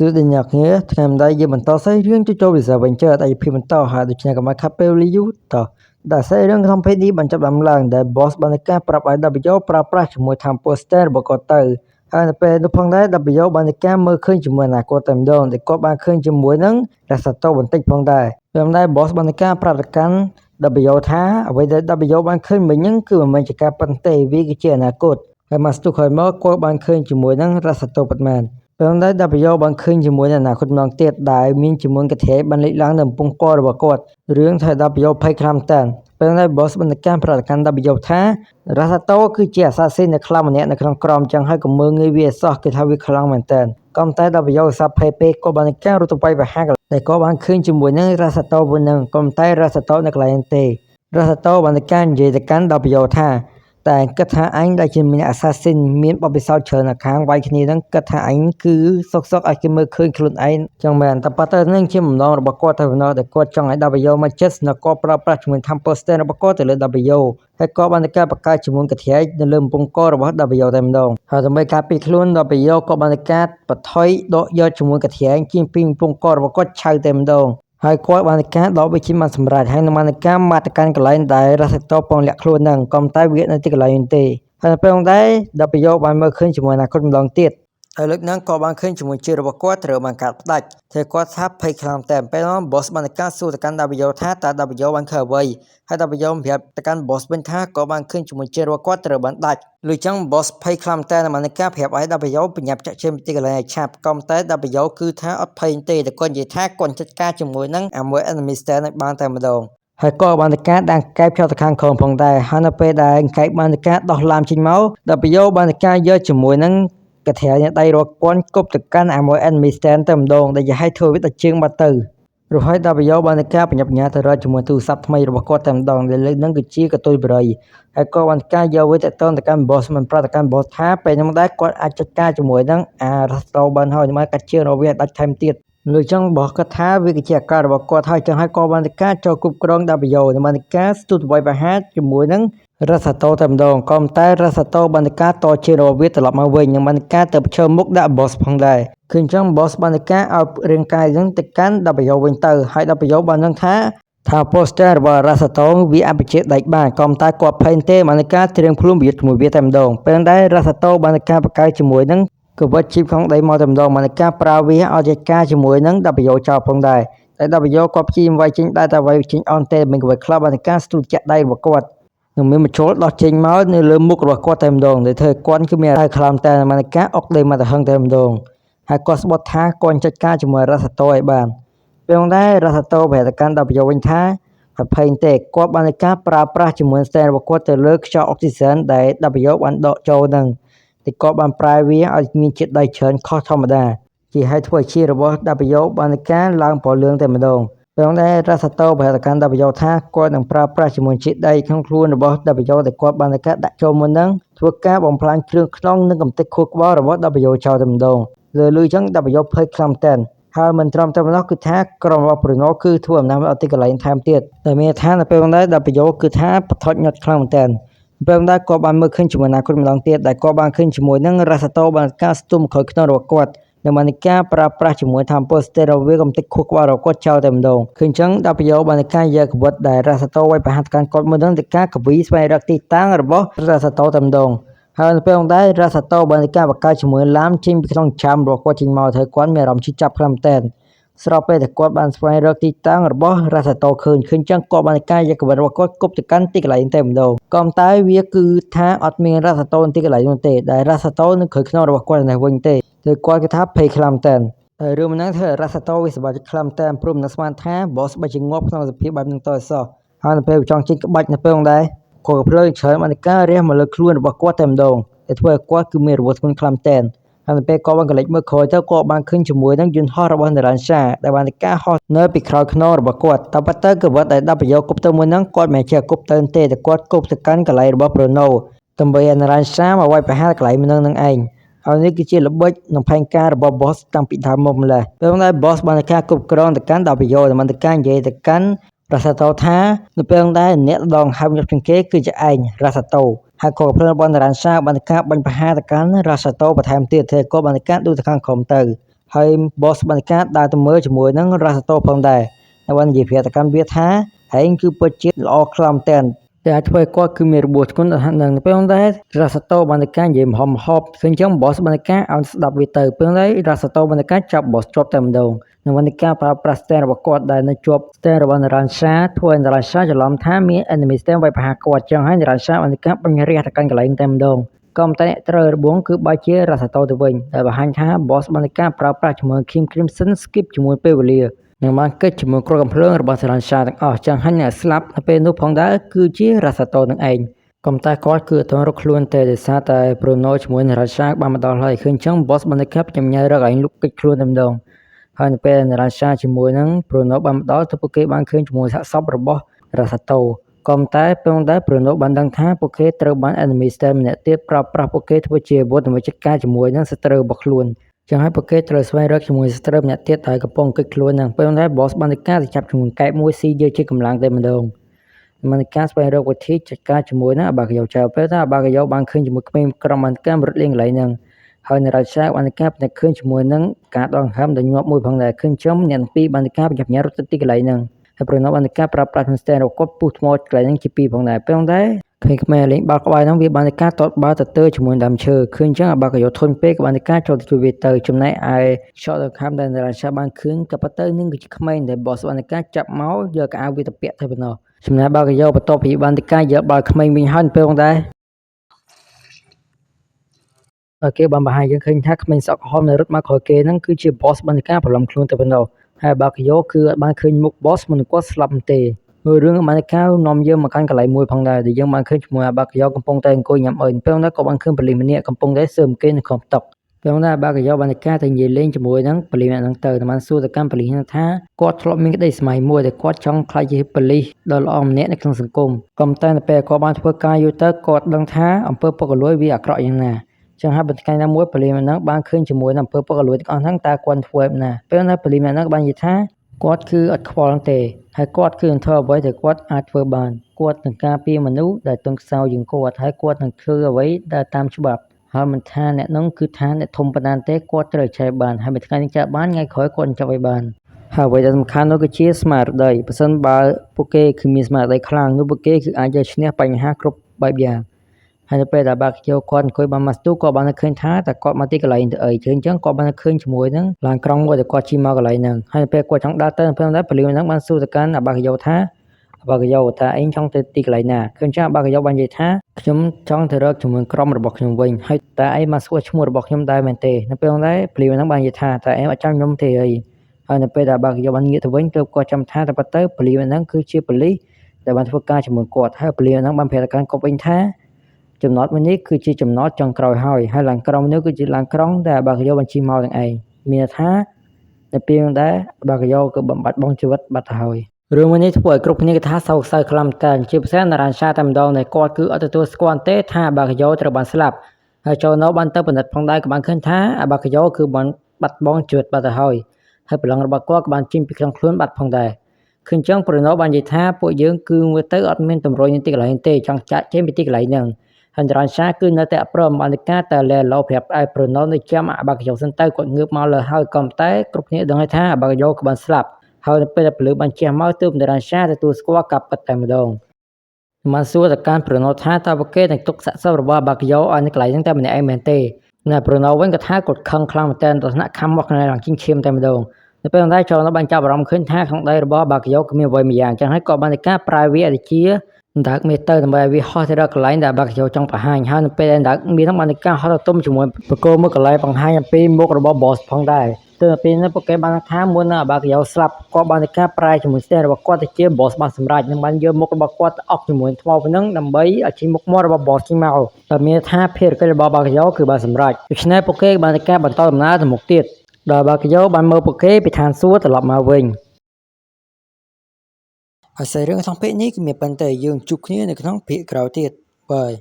សួស្តីអ្នកនាងថ្ងៃម្ដងយើងបន្តសេរីរឿងចូល Visa Venture ដែលជាភាពបន្តហើយដូច្នេះក៏មក Capel Liu តដែលសេរីរឿងក្នុងភេទនេះបញ្ចប់ដំឡើងដែល Boss បានការប្រាប់ឲ្យ W ប្រើប្រាស់ជាមួយ Tempo Stand របស់គាត់ទៅហើយនៅពេលនោះផងដែរ W បានការមើលឃើញជាមួយអនាគតតែម្ដងដែលគាត់បានឃើញជាមួយនឹង Rasato បន្តិចផងដែរពេលម្ដង Boss បានការប្រាប់ទៅកាន់ W ថាអ្វីដែល W បានឃើញមិញហ្នឹងគឺមិនមែនជាការប៉ុន្តែវាគឺជាអនាគតហើយមកស្ទុះក្រោយមកគាត់បានឃើញជាមួយនឹង Rasato ពិតមែនពេលដែល W បានឃើញជាមួយនឹងអនាគតម្ដងទៀតដែលមានជាមួយកថេបានលេចឡើងនៅកំពង់ករបស់គាត់រឿងថា W ភ័យខ្លាំងតានពេលដែល Boss បានការប្រតិកម្ម W ថា Rasato គឺជាអាសាស៊ីននៅខ្លាំងម្នាក់នៅក្នុងក្រុមចឹងហើយកុំមើលងាយវាអសោះគេថាវាខ្លាំងមែនតើក៏តែ W សាប់ភ័យពេកក៏បានការរត់ទៅវាយប្រហារតែក៏បានឃើញជាមួយនឹង Rasato វិញនឹងក៏តែ Rasato នៅកន្លែងទេ Rasato បានការនិយាយទៅកាន់ W ថាតែគិតថាអញដែលជាមាន assassin មានបបិសោតច្រើនខាងវាយគ្នានឹងគិតថាអញគឺសុកឲ្យគេមើលឃើញខ្លួនឯងចឹងមែនតែប៉ុន្តែនឹងជាបំណងរបស់គាត់ទៅណោះដែលគាត់ចង់ឲ្យ W មកចិត្តស្នើគាត់ប្រើប្រាស់ជាមួយ Tempo Stand របស់គាត់ទៅលើ W ហើយក៏បានការបង្កើតជាមួយកធាយនៅលើកំពង់ករបស់ W តែម្ដងហើយដើម្បីការពារខ្លួន W ក៏បានការបថុយដកយកជាមួយកធាយជាងពីកំពង់ករបស់គាត់ឆៅតែម្ដងហើយគាត់បានការដកវិជាបានសម្រាប់ហើយនឹងបានការមកទៅកាន់កន្លែងដែល Rasato ពងលាក់ខ្លួននឹងក៏តែវានៅទីកន្លែងទេហើយពេលនោះដែរ W បានមើលឃើញជាមួយអនាគតម្ដងទៀតហើយលើកហ្នឹងក៏បានឃើញជាមួយជារបស់គាត់ត្រូវបានកាត់ផ្ដាច់តែគាត់ថាភ័យខ្លាំងតែពេលនោះ Boss បានការសួរទៅកាន់ W ថាតើ W បានឃើញអ្វីហើយ W ប្រាប់ទៅកាន់ Boss វិញថាក៏បានឃើញជាមួយជារបស់គាត់ត្រូវបានដាច់លុយចឹង Boss ភ័យខ្លាំងតែបានការប្រាប់ឲ្យ W បញ្ញាប់ចាក់ចេញពីទីកន្លែងឲ្យឆាប់ក៏តែ W គឺថាអត់ភ័យទេតែគាត់និយាយថាគាត់ចាត់ការជាមួយនឹង Amway Enemy Stand ឲ្យបានតែម្ដងហើយក៏បានការដាំងកែបផ្ទទៅខាងក្រោមផងដែរហើយនៅពេលដែលកែបបានការដោះឡាមចេញមក W បានការយកជាមួយនឹងកធាយដៃរកគាត់គប់ទៅកាន់ Amway Enemy Stand តែម្ដងដែលជាឲ្យធ្វើវាទៅជើងបាត់ទៅរហូត W បានការបញ្ញាបញ្ញាទៅរកជាមួយទូរស័ព្ទថ្មីរបស់គាត់តែម្ដងដែលលើកនឹងគឺជាកតុយបរិយហើយក៏បានការយកវាទៅទៅកាន់ Boss មិនប្រាប់ទៅកាន់ Boss ថាពេលនោះដែរគាត់អាចចាត់ការជាមួយនឹងRasato បានហើយមកកាត់ជើងរបស់វាដាច់ថែមទៀតលើចឹងរបស់គាត់ថាវាគឺជាអាការរបស់គាត់ហើយចឹងហើយក៏បានការចូលគ្រប់គ្រង W និងបានការស្ទុះវាយប្រហារជាមួយនឹង Rasato តែម្ដងក៏តែ Rasato បានការតជារបស់វាត្រឡប់មកវិញនិងបានការទៅប្រឈមមុខដាក់ Boss ផងដែរឃើញចឹង Boss បានការឲ្យរាងកាយនឹងទៅកាន់ W វិញទៅហើយ W បាននឹងថា poster របស់ Rasato វាអបជាដៃបានក៏តែគាត់ភ័យទេបានការត្រៀមខ្លួនវាជាមួយវាតែម្ដងពេលដែល Rasato បានការបង្កើតជាមួយនឹងក៏វិតជីបក្នុងដីមកតែម្ដងបានការប្រើវាឲ្យចាត់ការជាមួយនឹង W ចោលផងដែរតែ W ក៏ព្យាយាមវាយចេញដែរតែវាយចេញអន់ទេមិនក៏វាខ្លះបានការស្ទុះចាក់ដៃរបស់គាត់នឹងមានមជ្ឈលដោះចេញមកនៅលើមុខរបស់គាត់តែម្ដងដែលធ្វើគាត់គឺមានតែខ្លាំងតែបានការអុកដីមកទៅហឹងតែម្ដងហើយគាត់ស្បត់ថាគាត់ចាត់ការជាមួយ Rasato ឲ្យបានពេលនោះដែរ Rasato ប្រាប់ទៅកាន់ W វិញថាភ័យទេគាត់បានការប្រើប្រាស់ជាមួយ stand របស់គាត់ទៅលើខ្យល់អុកស៊ីសែនដែល W បានដកចូលនឹងតែគាត់បានប្រែវាឲ្យមានជាតិដីច្រើនខុសធម្មតាជាឲ្យធ្វើជារបស់ W បានការឡើងពណ៌លឿងតែម្ដងពេលនោះដែរ Rasato ប្រាប់ទៅកាន់ W ថាគាត់នឹងប្រើប្រាស់ជាមួយជាតិដីក្នុងខ្លួនរបស់ W ដែលគាត់បានការដាក់ចូលមុននឹងធ្វើការបំផ្លាញគ្រឿងក្នុងនិងកំទេចខួរក្បាលរបស់ W ចោលតែម្ដងលើចឹង W ភ័យខ្លាំងតែនហើយមិនត្រឹមតែប៉ុណ្ណោះគឺថាក្រុមរបស់ Bruno គឺធ្វើអំណាចអត់ទីកន្លែងថែមទៀតតែមានថានៅពេលនោះដែរ W គឺថាបថុចញាត់ខ្លាំងមែនតើពេលនោះដែរក៏បានមើលឃើញជាមួយណាគាត់ម្ដងទៀតដែលក៏បានឃើញជាមួយនឹង Rasato បានការស្ទុំក្រោយខ្នងរបស់គាត់និងបានការប្រើប្រាស់ជាមួយ Tempo Stand វាកំទេចខួរក្បាលរបស់គាត់ចោលតែម្ដងឃើញចឹង W បានការយកកវិតដែល Rasato វាយប្រហារកាន់គាត់មុននឹងទៅការកវីស្វែងរកទីតាំងរបស់ Rasato តែម្ដងហើយនៅពេលនោះដែរ Rasato បានការបង្កើតជាមួយឡាមចេញពីក្នុងចាំរបស់គាត់ចេញមកធ្វើគាត់មានអារម្មណ៍ឈឺចាប់ខ្លាំងមែនតើស្របពេលដែលគាត់បានស្វែងរកទីតាំងរបស់ Rasato ឃើញចឹងគាត់បានការយកកវិតរបស់គាត់គប់ទៅកាន់ទីកន្លែងតែម្ដងក៏តែវាគឺថាអត់មាន Rasato ទីកន្លែងនោះទេដែល Rasato នឹងក្រោយខ្នងរបស់គាត់នៅវិញទេគឺគាត់គេថាភ័យខ្លាំងមែនតើហើយរឿងហ្នឹងធ្វើ Rasato វាសប្បាយចិត្តខ្លាំងតែព្រមនឹងស្មានថា Boss បើជាងាប់ក្នុងសភាពបែបហ្នឹងតើសោះហើយនៅពេលចង់ចេញក្បាច់នៅពេលនោះដែរគាត់ភ្លើងច្រើនបានការរះមកលើខ្លួនរបស់គាត់តែម្ដងដែលធ្វើឲ្យគាត់គឺមានរបួសធ្ងន់ខ្លាំងតែនហើយនៅពេលគាត់បានកលិចមើលក្រោយទៅគាត់បានឃើញជាមួយនឹងយន្តហោះរបស់ Narancia ដែលបានការហោះនៅពីក្រោយខ្នងរបស់គាត់តែប៉ុន្តែក៏វត្តដែល W គប់ទៅមួយហ្នឹងគាត់មិនជាគប់ទៅទេតែគាត់គប់ទៅកាន់កន្លែងរបស់ Bruno ដើម្បីឲ្យ Narancia មកវាយប្រហារកន្លែងនឹងឯងហើយនេះគឺជាល្បិចនិងផែនការរបស់ Boss តាំងពីដើមមកម្ល៉េះពេលនោះ Boss បានការគ្រប់គ្រងទៅកាន់ W ដែលបានការនិយាយទៅកាន់ Rasato ថានៅពេលនោះដែរអ្នកដងហៅញាប់ជាងគេគឺជាឯង Rasato ហើយក៏ភ្លើងរបស់ Narancia បានការបាញ់ប្រហារទៅកាន់ Rasato បន្ថែមទៀតធ្វើក៏បានការដួលទៅខាងក្រោមទៅ ហើយ boss បានការដើរទៅមើលជាមួយនឹង Rasato ផងដែរហើយបាននិយាយប្រាប់ទៅកាន់វាថាហែងគឺពិតជាល្អខ្លាំងមែនទែនតែអាចធ្វើឲ្យគាត់គឺមានរបួសធ្ងន់ដល់នឹងពេលដែរ Rasato បានការនិយាយមហប់ឃើញចឹង boss បានការឲ្យស្ដាប់វាទៅពេលដែរ Rasato បានការចាប់ boss ជាប់តែម្ដងនឹងបានការប្រើប្រាស់ stand របស់គាត់ដែលនៅជាប់ stand របស់ Narancia ធ្វើឲ្យ Narancia ច្រឡំថាមាន enemy stand វាយប្រហារគាត់ចឹងហើយ Narancia បានការបាញ់រះទៅកាន់កន្លែងតែម្ដងក៏តែអ្នកត្រូវរបួងគឺបែរជា Rasato ទៅវិញដែលបង្ហាញថា boss បានការប្រើប្រាស់ជាមួយ King Crimson skip ជាមួយពេលវេលានឹងបានកិច្ចជាមួយគ្រាប់កំភ្លើងរបស់ Narancia ទាំងអស់ចឹងហើយអ្នកស្លាប់នៅពេលនោះផងដែរគឺជា Rasato នឹងឯងក៏តែគាត់គឺអត់ទាន់រកខ្លួនទេដោយសារតែ Bruno ជាមួយ Narancia បានមកដល់ហើយឃើញចឹង boss បានការបញ្ញារកឯងលុកកិច្ចខ្លួនតែម្ដងហើយនៅពេល Narancia ជាមួយនឹង Bruno បានមកដល់ទៅពួកគេបានឃើញជាមួយសាកសពរបស់ Rasato ក៏តែពេលដែរ Bruno បានដឹងថាពួកគេត្រូវបាន enemy stand ម្នាក់ទៀតប្រើប្រាស់ពួកគេធ្វើជាអាវុធដើម្បីចាត់ការជាមួយនឹងសត្រូវរបស់ខ្លួនចឹងហើយពួកគេត្រូវស្វែងរកជាមួយសត្រូវម្នាក់ទៀតដែលកំពុងកិច្ចខ្លួននឹងពេលដែរ boss បានការទៅចាប់ជាមួយកែបមួយស៊ីយកជាកម្លាំងតែម្ដងបានការស្វែងរកវិធីចាត់ការជាមួយនឹង Abagayo ចៅពេលថា Abagayo បានឃើញជាមួយក្មេងក្រុមបានការរត់លេងកន្លែងហ្នឹងហើយ Narancia បានការតែឃើញជាមួយនឹងការដងហើមដែលញាប់មួយផងដែរឃើញចំអ្នកពីរបានការបញ្ញាបញ្ញារត់ទៅទីកន្លែងហ្នឹងហើយ Bruno បានការប្រើប្រាស់ stand របស់គាត់ពុះថ្មកន្លែងហ្នឹងជាពីរផងដែរពេលដែរក្មេងលេងបាល់ក្បាលហ្នឹងវាបានការតតបាល់ទៅជាមួយដើមឈើឃើញចឹង Abagayo ធន់ពេកក៏បានការចូលទៅជួយវាទៅចំណែកឯ shot ដងហើមដែល Narancia បានឃើញក៏ប៉ុន្តែនឹងគឺជាក្មេងដែល boss បានការចាប់មកយកអាវវាទៅពាក់ទៅប៉ុណ្ណោះចំណែក Abagayo បន្ទាប់ពីបានការយកបាល់ក្មេងវិញហើយពេលដែរគេបានបង្ហាញយើងឃើញថាក្មេងសក់ក្រហមនៅរត់មកក្រោយគេហ្នឹងគឺជា boss បានការប្រឡំខ្លួនទៅប៉ុណ្ណោះហើយ Abagayo គឺអត់បានឃើញមុខ boss មុនគាត់ស្លាប់ទេរឿងបានការនាំយើងមកកាន់កន្លែងមួយផងដែរដែលយើងបានឃើញជាមួយ Abagayo កំពុងតែអង្គុយញ៉ាំអុយពេលហ្នឹងក៏បានឃើញប៉លីសម្នាក់កំពុងតែសើមគេនៅក្នុងតុពេលហ្នឹង Abagayo បានការទៅនិយាយលេងជាមួយនឹងប៉លីម្នាក់ហ្នឹងទៅបានសួរទៅកាន់ប៉លីហ្នឹងថាគាត់ធ្លាប់មានក្តីស្មៃមួយដែលគាត់ចង់ខ្លាចជាប៉លីដ៏ល្អម្នាក់នៅក្នុងសង្គមក៏តែនៅពេលគាត់បានធ្វើការយូរទៅគាត់ដឹងថាអំពើពុករលួយវាអាក្រក់យ៉ាងណាចឹងហើយបន្តិចណាមួយប៉ូលីសហ្នឹងបានឃើញជាមួយនឹងអំពើពុករលួយទាំងអស់ហ្នឹងតើគាត់ធ្វើបែបណាពេលណាប៉ូលីសហ្នឹងបាននិយាយថាគាត់គឺអត់ខ្វល់ទេហើយគាត់គឺនឹងធ្វើអ្វីដែលគាត់អាចធ្វើបានគាត់នឹងការពារមនុស្សដែលទន់ខ្សោយជាងគាត់ហើយគាត់នឹងធ្វើអ្វីដែលតាមច្បាប់ហើយមិនថាអ្នកហ្នឹងគឺថាអ្នកធំប៉ុណ្ណាទេគាត់ត្រូវចែកបានហើយមួយថ្ងៃនឹងចែកបានថ្ងៃក្រោយគាត់នឹងចាប់ឲ្យបានហើយអ្វីដែលសំខាន់នោះគឺជាស្មារតីបើសិនបើពួកគេគឺមានស្មារតីខ្លាំងនោះពួកគេគឺអាចយកឈ្នះបញ្ហាគ្រប់បែបយ៉ាងហើយនៅពេលដែលAbagayoគាត់អង្គុយបានមកស្ទូគាត់បានឃើញថាតែគាត់មកទីកន្លែងទៅអីចឹងគាត់បានឃើញជាមួយនឹងឡានក្រុងមួយដែលគាត់ជិះមកកន្លែងហ្នឹងហើយពេលគាត់ចង់ដើរទៅពេលហ្នឹងប៉ូលីសហ្នឹងបានសួរទៅកាន់AbagayoថាAbagayoថាឯងចង់ទៅទីកន្លែងណាឃើញចឹងAbagayoបាននិយាយថាខ្ញុំចង់ទៅរកជាមួយក្រុមរបស់ខ្ញុំវិញហើយតែឯងមកសួរឈ្មោះរបស់ខ្ញុំដែរមែនទេនៅពេលហ្នឹងប៉ូលីសហ្នឹងបាននិយាយថាតែឯងអត់ចាំខ្ញុំទេអីហើយនៅពេលដែលAbagayoបានងាកទៅវិញទើបគាត់ចាំថាតែប៉ុន្តែប៉ូលីសហ្នឹងគឺជាប៉ូលីសដែលបានធ្វើការជាមួយគាត់ហើយប៉ូលីសហ្នឹងបានប្រាប់ទៅកាន់គាត់វិញថាចំណតមួយនេះគឺជាចំណតចុងក្រោយហើយឡានក្រុងនេះគឺជាឡានក្រុងដែលAbagayoបានជិះមកទាំងឯងមានថានៅពេលដែរAbagayoគឺបំបត្តិបងជីវិតបាត់ទៅហើយរឿងមួយនេះធ្វើឲ្យគ្រប់គ្នាគេថាសោកសៅខ្លាំងតែជាពិសេសNaranciaតែម្ដងដែលគាត់គឺអត់ទទួលស្គាល់ទេថា Abagayo ត្រូវបានស្លាប់ហើយចូលនៅបានទៅពិនិត្យផងដែរក៏បានឃើញថា Abagayo គឺបានបាត់បង់ជីវិតបាត់ទៅហើយប្រឡងរបស់គាត់ក៏បានចេញពីក្នុងខ្លួនបាត់ផងដែរឃើញចឹងBrunoបាននិយាយថាពួកយើងគឺមើលទៅអត់មានតម្រុយនៅទីកន្លែងទេចង់ចាក់ចេញពីទីកន្លែងហ្នឹងហើយNaranciaគឺនៅតែអត់ព្រមបានការតែលែឡោប្រាប់ឲ្យBrunoនៅចាំAbagayoសិនទៅគាត់ងើបមកលើហើយក៏តែគ្រប់គ្នាដឹងថាAbagayoក៏បានស្លាប់ហើយនៅពេលដែលពលឺបានជះមកទើបNaranciaទទួលស្គាល់ការពិតតែម្ដងបានសួរទៅកាន់Brunoថាតើពួកគេនឹងទុកសាកសពរបស់Abagayoឲ្យនៅកន្លែងហ្នឹងតែម្នាក់ឯងមែនទេណាBrunoវិញក៏ថាគាត់ខឹងខ្លាំងមែនទែនដល់ថ្នាក់ខំមកកន្លែងជិះឈាមតែម្ដងនៅពេលហ្នឹងចូលបានចាប់អារម្មណ៍ឃើញថាក្នុងដៃរបស់Abagayoគឺមានអ្វីមួយយ៉ាងចឹងហើយក៏បានការប្រើវាឲ្យជាដើកមានទៅដើម្បីឲ្យវាហោះទៅរកកន្លែងដែលAbagayoចង់បង្ហាញហើយនៅពេលដែលដើកមានហ្នឹងបានការហោះទៅទុំជាមួយបកគោមួយកន្លែងបង្ហាញអំពីមុខរបស់ boss ផងដែរទៅពេលនេះពួកគេបានថាមុននឹងAbagayoស្លាប់គាត់បានការប្រែជាមួយស្ទែរបស់គាត់ទៅជា boss បានសម្រេចនឹងបានយកមុខរបស់គាត់អុកជាមួយថ្មប៉ុណ្ណឹងដើម្បីឲ្យជិះមុខមាត់របស់ boss ជិះមកតែមានថាភារកិច្ចរបស់ Abagayo គឺបានសម្រេចដូច្នេះពួកគេបានការបន្តដំណើរទៅមុខទៀតដល់Abagayoបានមើលពួកគេពីឋានសួគ៌ត្រឡប់មកវិញហើយរឿងក្នុងភាគនេះគឺមានប៉ុណ្ណឹងទេយើងជួបគ្នានៅក្នុងភាគក្រោយទៀតបាយ